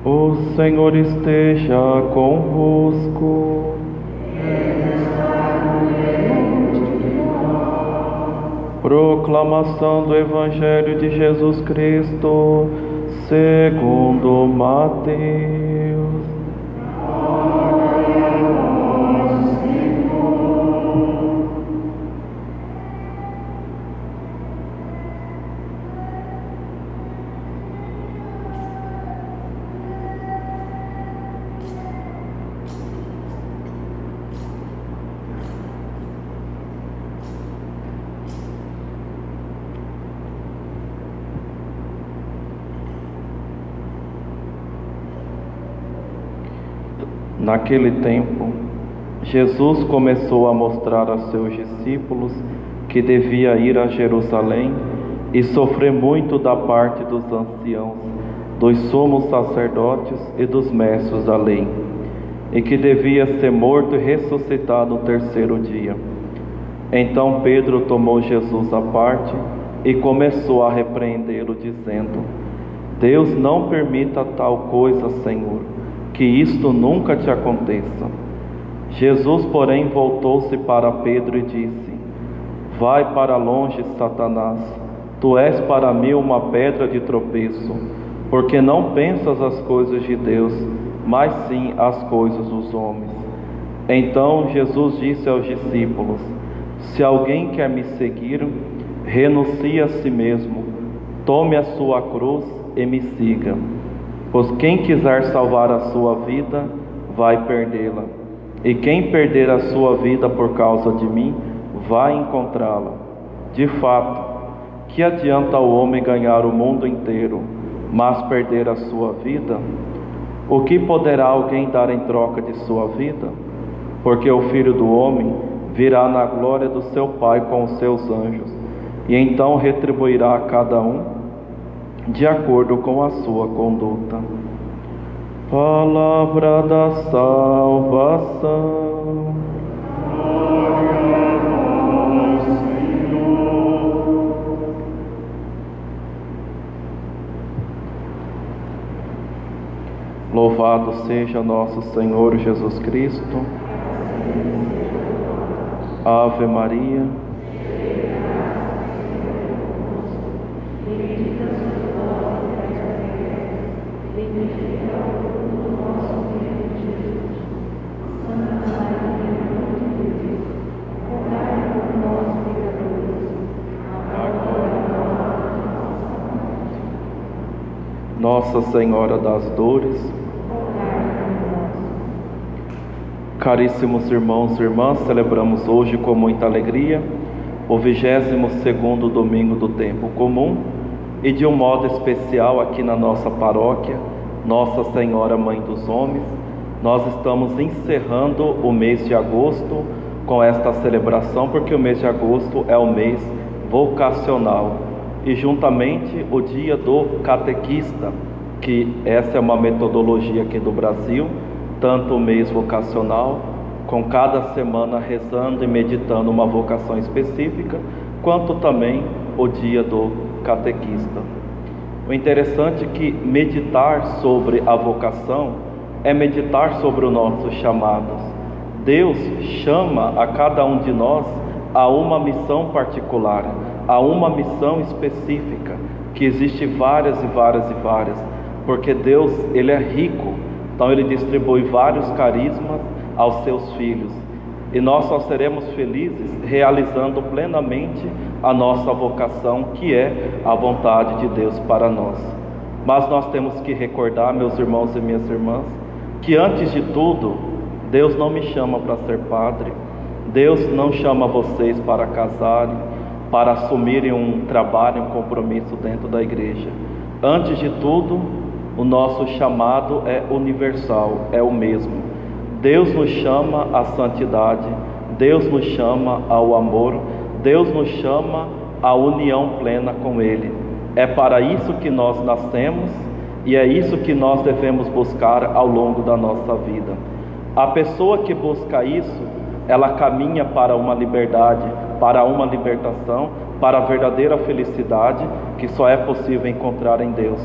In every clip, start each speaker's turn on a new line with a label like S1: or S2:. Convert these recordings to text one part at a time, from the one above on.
S1: O Senhor esteja convosco. Proclamação do Evangelho de Jesus Cristo, segundo Mateus. Naquele tempo, Jesus começou a mostrar a seus discípulos que devia ir a Jerusalém e sofrer muito da parte dos anciãos, dos sumos sacerdotes e dos mestres da lei, e que devia ser morto e ressuscitar no terceiro dia. Então Pedro tomou Jesus à parte e começou a repreendê-lo, dizendo: Deus não permita tal coisa, Senhor, que isto nunca te aconteça. Jesus, porém, voltou-se para Pedro e disse: Vai para longe, Satanás, tu és para mim uma pedra de tropeço, porque não pensas as coisas de Deus, mas sim as coisas dos homens. Então Jesus disse aos discípulos: Se alguém quer me seguir, renuncie a si mesmo, tome a sua cruz e me siga. Pois quem quiser salvar a sua vida, vai perdê-la. E quem perder a sua vida por causa de mim, vai encontrá-la. De fato, que adianta o homem ganhar o mundo inteiro, mas perder a sua vida? O que poderá alguém dar em troca de sua vida? Porque o Filho do Homem virá na glória do seu Pai com os seus anjos, e então retribuirá a cada um de acordo com a sua conduta. Palavra da salvação. Glória a vós, Senhor. Louvado seja nosso Senhor Jesus Cristo. Ave Maria. Nossa Senhora das Dores. Caríssimos irmãos e irmãs, celebramos hoje com muita alegria o 22º domingo do tempo comum e de um modo especial aqui na nossa paróquia, Nossa Senhora Mãe dos Homens, nós estamos encerrando o mês de agosto com esta celebração, porque o mês de agosto é o mês vocacional e juntamente o dia do catequista, que essa é uma metodologia aqui do Brasil, tanto o mês vocacional, com cada semana rezando e meditando uma vocação específica, quanto também o dia do catequista. O interessante é que meditar sobre a vocação é meditar sobre os nossos chamados. Deus chama a cada um de nós a uma missão particular, a uma missão específica, que existe várias e várias e várias, porque Deus, Ele é rico, então Ele distribui vários carismas aos seus filhos, e nós só seremos felizes realizando plenamente a nossa vocação, que é a vontade de Deus para nós. Mas nós temos que recordar, meus irmãos e minhas irmãs, que antes de tudo, Deus não me chama para ser padre, Deus não chama vocês para casarem, para assumirem um trabalho, um compromisso dentro da igreja. Antes de tudo, o nosso chamado é universal, é o mesmo. Deus nos chama à santidade, Deus nos chama ao amor, Deus nos chama à união plena com Ele. É para isso que nós nascemos e é isso que nós devemos buscar ao longo da nossa vida. A pessoa que busca isso, ela caminha para uma liberdade, para uma libertação, para a verdadeira felicidade que só é possível encontrar em Deus.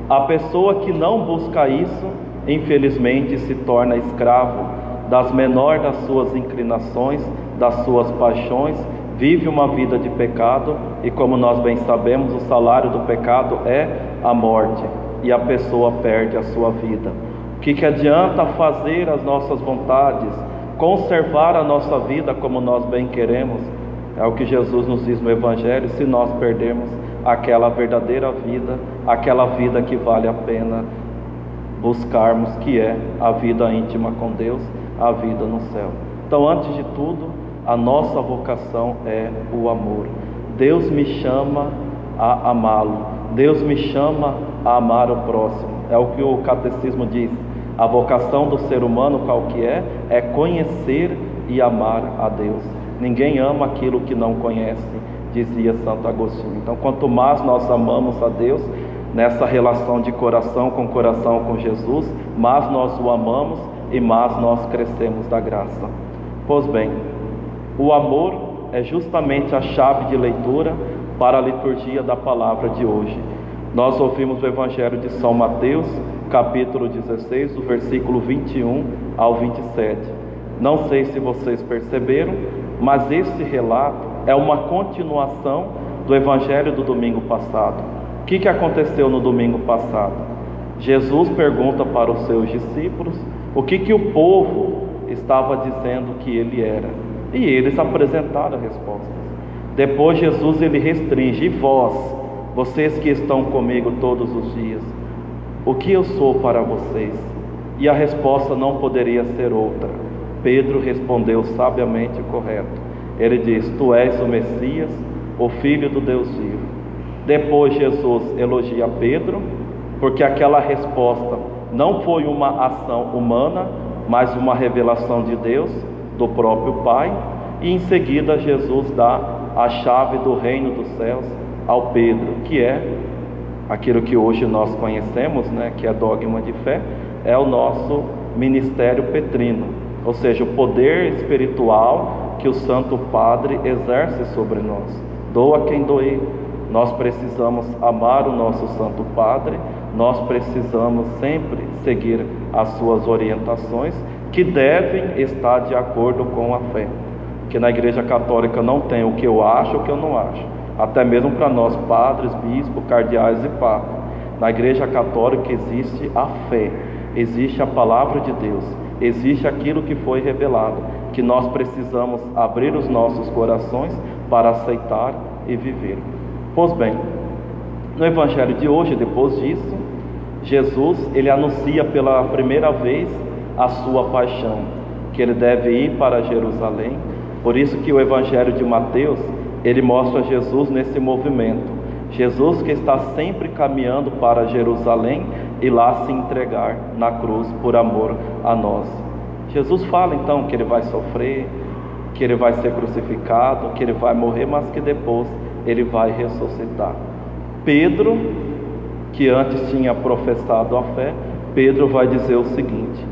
S1: A pessoa que não busca isso, infelizmente se torna escravo das menores das suas inclinações, das suas paixões, vive uma vida de pecado e, como nós bem sabemos, o salário do pecado é a morte e a pessoa perde a sua vida. O que adianta fazer as nossas vontades, conservar a nossa vida como nós bem queremos? É o que Jesus nos diz no Evangelho, se nós perdermos aquela verdadeira vida, aquela vida que vale a pena buscarmos, que é a vida íntima com Deus, a vida no céu. Então, antes de tudo, a nossa vocação é o amor. Deus me chama a amá-lo, Deus me chama a amar o próximo. É o que o catecismo diz. A vocação do ser humano, qual que é? É conhecer e amar a Deus. Ninguém ama aquilo que não conhece, dizia Santo Agostinho. Então, quanto mais nós amamos a Deus, nessa relação de coração com Jesus, mais nós o amamos e mais nós crescemos da graça. Pois bem, o amor é justamente a chave de leitura para a liturgia da palavra de hoje. Nós ouvimos o Evangelho de São Mateus, capítulo 16, do versículo 21 ao 27. Não sei se vocês perceberam, mas esse relato é uma continuação do Evangelho do domingo passado. O que aconteceu no domingo passado? Jesus pergunta para os seus discípulos o que o povo estava dizendo que ele era. E eles apresentaram respostas. Depois Jesus ele restringe: e vós, vocês que estão comigo todos os dias, o que eu sou para vocês? E a resposta não poderia ser outra. Pedro respondeu sabiamente correto. Ele diz: tu és o Messias, o Filho do Deus vivo. Depois Jesus elogia Pedro, porque aquela resposta não foi uma ação humana, mas uma revelação de Deus, do próprio Pai. E em seguida Jesus dá a chave do reino dos céus ao Pedro, que é aquilo que hoje nós conhecemos, que é dogma de fé, é o nosso ministério petrino, ou seja, o poder espiritual que o Santo Padre exerce sobre nós. Doa quem doer. Nós precisamos amar o nosso Santo Padre, nós precisamos sempre seguir as suas orientações, que devem estar de acordo com a fé. Que na Igreja Católica não tem o que eu acho, o que eu não acho. Até mesmo para nós padres, bispos, cardeais e papas. Na Igreja Católica existe a fé, existe a palavra de Deus, existe aquilo que foi revelado, que nós precisamos abrir os nossos corações para aceitar e viver. Pois bem, no Evangelho de hoje, depois disso, Jesus ele anuncia pela primeira vez a sua paixão, que ele deve ir para Jerusalém. Por isso que o Evangelho de Mateus, ele mostra Jesus nesse movimento. Jesus que está sempre caminhando para Jerusalém e lá se entregar na cruz por amor a nós. Jesus fala então que ele vai sofrer, que ele vai ser crucificado, que ele vai morrer, mas que depois ele vai ressuscitar. Pedro, que antes tinha professado a fé, Pedro vai dizer o seguinte: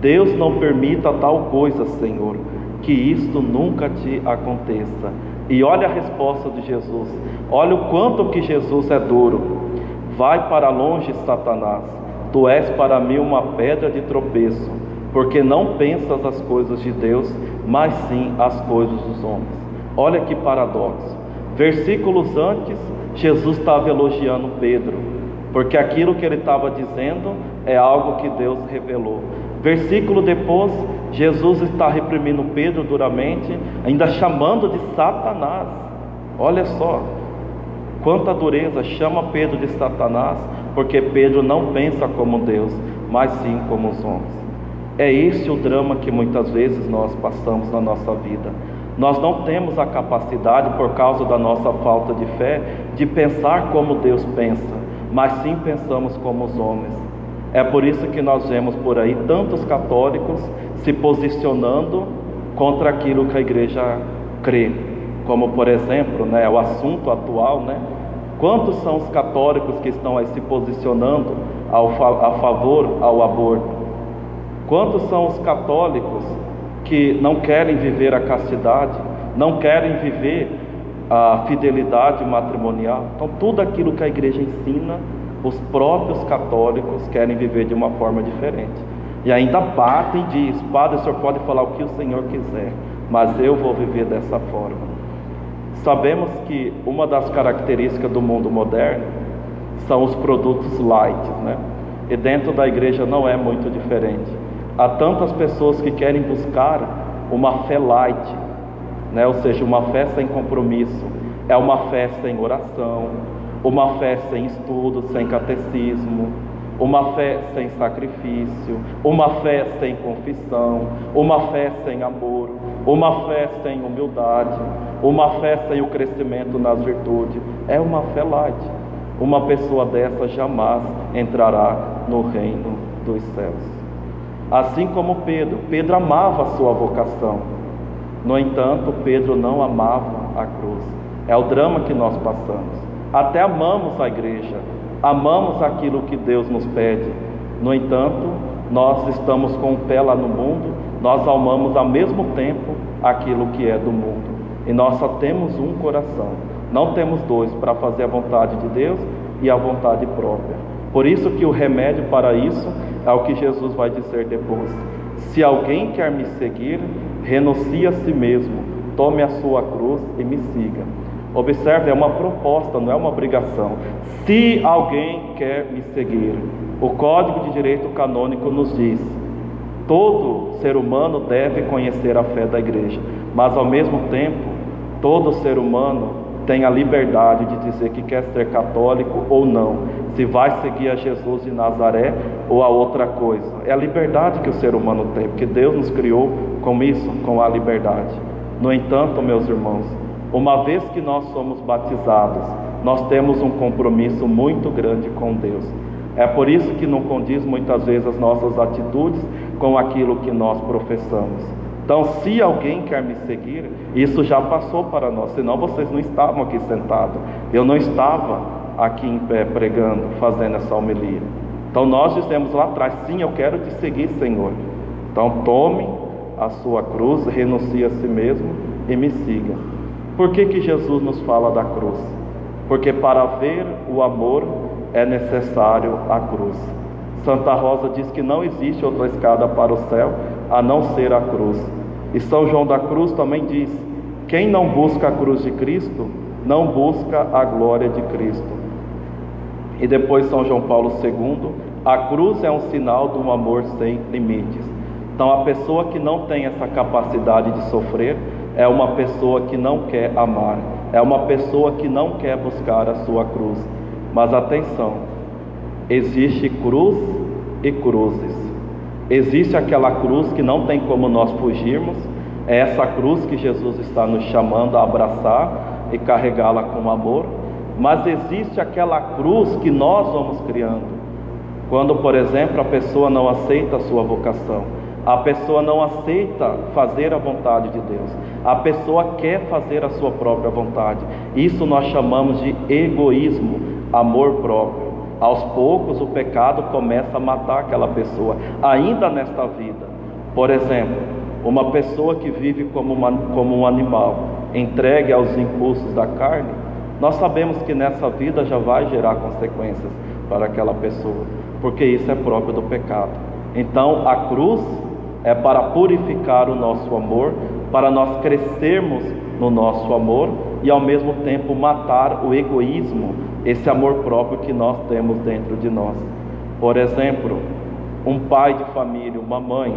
S1: Deus não permita tal coisa, Senhor, que isto nunca te aconteça. E olha a resposta de Jesus, olha o quanto que Jesus é duro. Vai para longe, Satanás, tu és para mim uma pedra de tropeço, porque não pensas as coisas de Deus, mas sim as coisas dos homens. Olha que paradoxo. Versículos antes, Jesus estava elogiando Pedro, porque aquilo que ele estava dizendo é algo que Deus revelou. Versículo depois, Jesus está reprimindo Pedro duramente, ainda chamando de Satanás. Olha só, quanta dureza, chama Pedro de Satanás, porque Pedro não pensa como Deus, mas sim como os homens. É esse o drama que muitas vezes nós passamos na nossa vida. Nós não temos a capacidade, por causa da nossa falta de fé, de pensar como Deus pensa, mas sim pensamos como os homens. É por isso que nós vemos por aí tantos católicos se posicionando contra aquilo que a igreja crê. Como por exemplo, o assunto atual, quantos são os católicos que estão aí se posicionando a favor ao aborto? Quantos são os católicos que não querem viver a castidade, não querem viver a fidelidade matrimonial? Então tudo aquilo que a igreja ensina Os próprios católicos querem viver de uma forma diferente. E ainda batem e diz: Padre, o senhor pode falar o que o senhor quiser, mas eu vou viver dessa forma. Sabemos que uma das características do mundo moderno são os produtos light, né? E dentro da igreja não é muito diferente. Há tantas pessoas que querem buscar uma fé light, né? Ou seja, uma fé sem compromisso. É uma fé sem oração, uma fé sem estudo, sem catecismo, uma fé sem sacrifício, uma fé sem confissão, uma fé sem amor, uma fé sem humildade, uma fé sem o crescimento nas virtudes. É uma fé light. Uma pessoa dessa jamais entrará no reino dos céus. Assim como Pedro amava a sua vocação. No entanto, Pedro não amava a cruz. É o drama que nós passamos. Até amamos a igreja, amamos aquilo que Deus nos pede. No entanto, nós estamos com o pé lá no mundo, nós amamos ao mesmo tempo aquilo que é do mundo. E nós só temos um coração, não temos dois, para fazer a vontade de Deus e a vontade própria. Por isso que o remédio para isso é o que Jesus vai dizer depois: se alguém quer me seguir, renuncie a si mesmo, tome a sua cruz e me siga. Observe, é uma proposta, não é uma obrigação. Se alguém quer me seguir, o Código de Direito Canônico nos diz: todo ser humano deve conhecer a fé da igreja, mas ao mesmo tempo, todo ser humano tem a liberdade de dizer que quer ser católico ou não, se vai seguir a Jesus de Nazaré ou a outra coisa. É a liberdade que o ser humano tem, porque Deus nos criou com isso, com a liberdade. No entanto, meus irmãos, uma vez que nós somos batizados, nós temos um compromisso muito grande com Deus. É por isso que não condiz muitas vezes as nossas atitudes com aquilo que nós professamos. Então, se alguém quer me seguir, isso já passou para nós, senão vocês não estavam aqui sentados. Eu não estava aqui em pé pregando, fazendo essa homilia. Então nós dizemos lá atrás: sim, eu quero te seguir, Senhor. Então tome a sua cruz, renuncie a si mesmo e me siga. Por que Jesus nos fala da cruz? Porque para ver o amor é necessário a cruz. Santa Rosa diz que não existe outra escada para o céu a não ser a cruz. E São João da Cruz também diz: quem não busca a cruz de Cristo, não busca a glória de Cristo. E depois São João Paulo II: a cruz é um sinal de um amor sem limites. Então a pessoa que não tem essa capacidade de sofrer é uma pessoa que não quer amar, é uma pessoa que não quer buscar a sua cruz. Mas atenção, existe cruz e cruzes. Existe aquela cruz que não tem como nós fugirmos, é essa cruz que Jesus está nos chamando a abraçar e carregá-la com amor. Mas existe aquela cruz que nós vamos criando, quando, por exemplo, a pessoa não aceita a sua vocação, a pessoa não aceita fazer a vontade de Deus, a pessoa quer fazer a sua própria vontade. Isso nós chamamos de egoísmo, amor próprio. Aos poucos o pecado começa a matar aquela pessoa, ainda nesta vida. Por exemplo, uma pessoa que vive como um animal, entregue aos impulsos da carne, nós sabemos que nessa vida já vai gerar consequências para aquela pessoa, porque isso é próprio do pecado. Então a cruz é para purificar o nosso amor, para nós crescermos no nosso amor e ao mesmo tempo matar o egoísmo, esse amor próprio que nós temos dentro de nós. Por exemplo, um pai de família, uma mãe,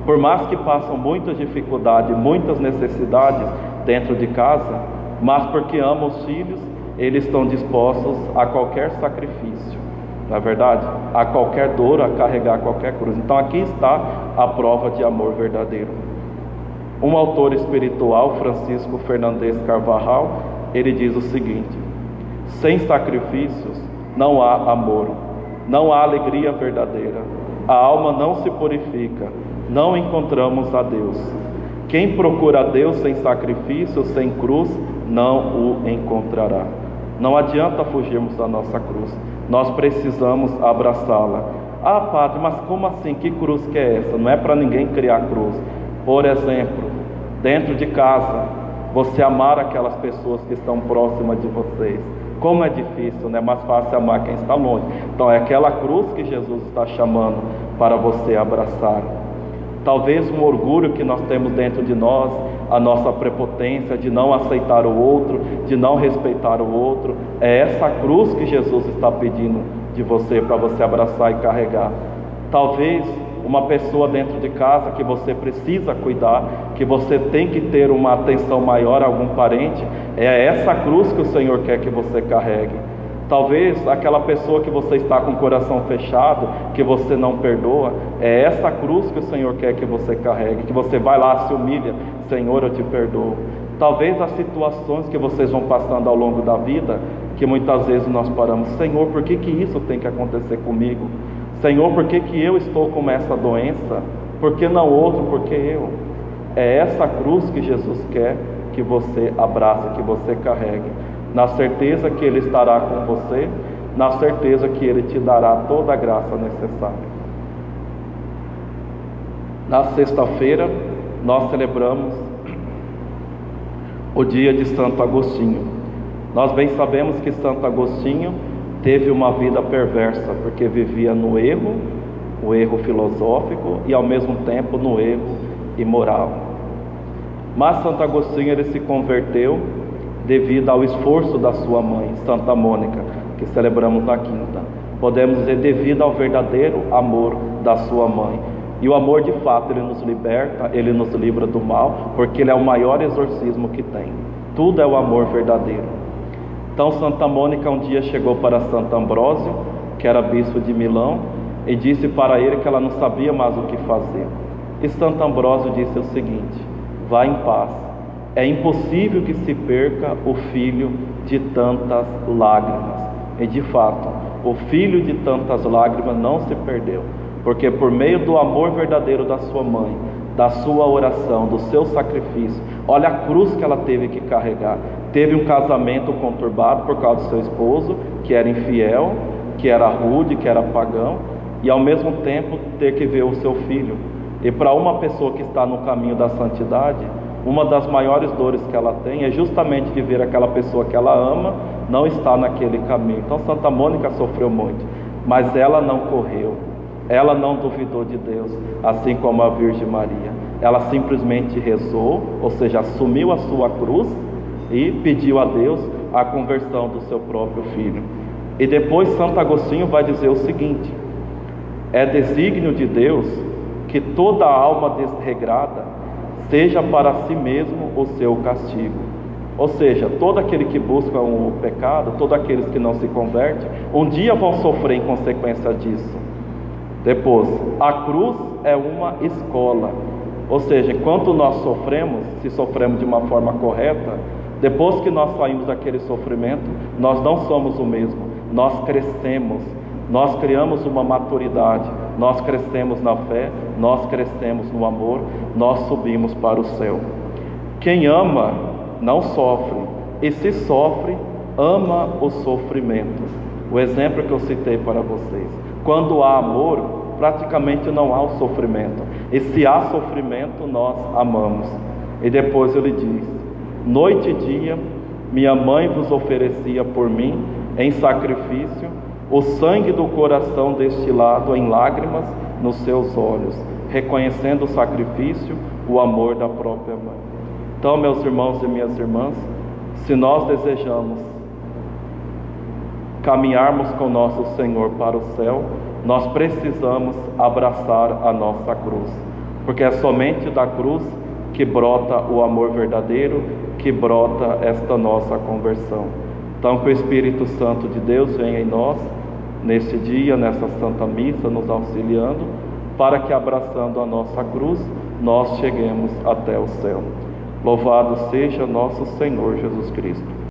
S1: por mais que passam muitas dificuldades, muitas necessidades dentro de casa, mas porque amam os filhos, eles estão dispostos a qualquer sacrifício, não é verdade? A qualquer dor, a carregar qualquer cruz. Então aqui está a prova de amor verdadeiro. Um autor espiritual, Francisco Fernandes Carvajal, ele diz o seguinte: sem sacrifícios não há amor, não há alegria verdadeira, a alma não se purifica, não encontramos a Deus. Quem procura a Deus sem sacrifício, sem cruz, não o encontrará. Não adianta fugirmos da nossa cruz, nós precisamos abraçá-la. Ah, padre, mas como assim? Que cruz que é essa? Não é para ninguém criar cruz. Por exemplo, dentro de casa, você amar aquelas pessoas que estão próximas de vocês, Como é difícil, né? Mais fácil amar quem está longe. Então é aquela cruz que Jesus está chamando para você abraçar. Talvez um orgulho que nós temos dentro de nós, a nossa prepotência de não aceitar o outro, de não respeitar o outro, é essa cruz que Jesus está pedindo de você, para você abraçar e carregar. Talvez uma pessoa dentro de casa que você precisa cuidar, que você tem que ter uma atenção maior a algum parente, é essa cruz que o Senhor quer que você carregue. Talvez aquela pessoa que você está com o coração fechado, que você não perdoa, é essa cruz que o Senhor quer que você carregue, que você vai lá, se humilha, Senhor, eu te perdoo. Talvez as situações que vocês vão passando ao longo da vida, que muitas vezes nós paramos, Senhor, por que isso tem que acontecer comigo? Senhor, por que eu estou com essa doença? Por que não outro? Por que eu? É essa cruz que Jesus quer que você abrace, que você carregue, na certeza que Ele estará com você, na certeza que Ele te dará toda a graça necessária. Na sexta-feira, nós celebramos o dia de Santo Agostinho. Nós bem sabemos que Santo Agostinho teve uma vida perversa, porque vivia no erro, o erro filosófico, e ao mesmo tempo no erro imoral. Mas Santo Agostinho, ele se converteu devido ao esforço da sua mãe, Santa Mônica, que celebramos na quinta. Podemos dizer, devido ao verdadeiro amor da sua mãe. E o amor, de fato, ele nos liberta, ele nos livra do mal, porque ele é o maior exorcismo que tem. Tudo é o amor verdadeiro. Então Santa Mônica um dia chegou para Santo Ambrósio, que era bispo de Milão, e disse para ele que ela não sabia mais o que fazer. E Santo Ambrósio disse o seguinte: vá em paz, é impossível que se perca o filho de tantas lágrimas. E de fato, o filho de tantas lágrimas não se perdeu, porque por meio do amor verdadeiro da sua mãe, da sua oração, do seu sacrifício, olha a cruz que ela teve que carregar. Teve um casamento conturbado por causa do seu esposo, que era infiel, que era rude, que era pagão, e ao mesmo tempo ter que ver o seu filho. E para uma pessoa que está no caminho da santidade, uma das maiores dores que ela tem é justamente de ver aquela pessoa que ela ama não estar naquele caminho. Então Santa Mônica sofreu muito, mas ela não correu, ela não duvidou de Deus, assim como a Virgem Maria. Ela simplesmente rezou, ou seja, assumiu a sua cruz e pediu a Deus a conversão do seu próprio filho. E depois Santo Agostinho vai dizer o seguinte: é desígnio de Deus que toda alma desregrada seja para si mesmo o seu castigo. Ou seja, todo aquele que busca o pecado, todos aqueles que não se convertem, um dia vão sofrer em consequência disso. Depois, a cruz é uma escola. Ou seja, enquanto nós sofremos, se sofremos de uma forma correta, depois que nós saímos daquele sofrimento, nós não somos o mesmo, nós crescemos, nós criamos uma maturidade, nós crescemos na fé, nós crescemos no amor, nós subimos para o céu. Quem ama não sofre, e se sofre, ama o sofrimento. O exemplo que eu citei para vocês: quando há amor, praticamente não há o sofrimento, e se há sofrimento, nós amamos. E depois ele diz: noite e dia, minha mãe vos oferecia por mim, em sacrifício, o sangue do coração destilado em lágrimas nos seus olhos, reconhecendo o sacrifício, o amor da própria mãe. Então, meus irmãos e minhas irmãs, se nós desejamos caminharmos com nosso Senhor para o céu, nós precisamos abraçar a nossa cruz, porque é somente da cruz que brota o amor verdadeiro, que brota esta nossa conversão. Então, que o Espírito Santo de Deus venha em nós, neste dia, nessa Santa Missa, nos auxiliando, para que, abraçando a nossa cruz, nós cheguemos até o céu. Louvado seja nosso Senhor Jesus Cristo.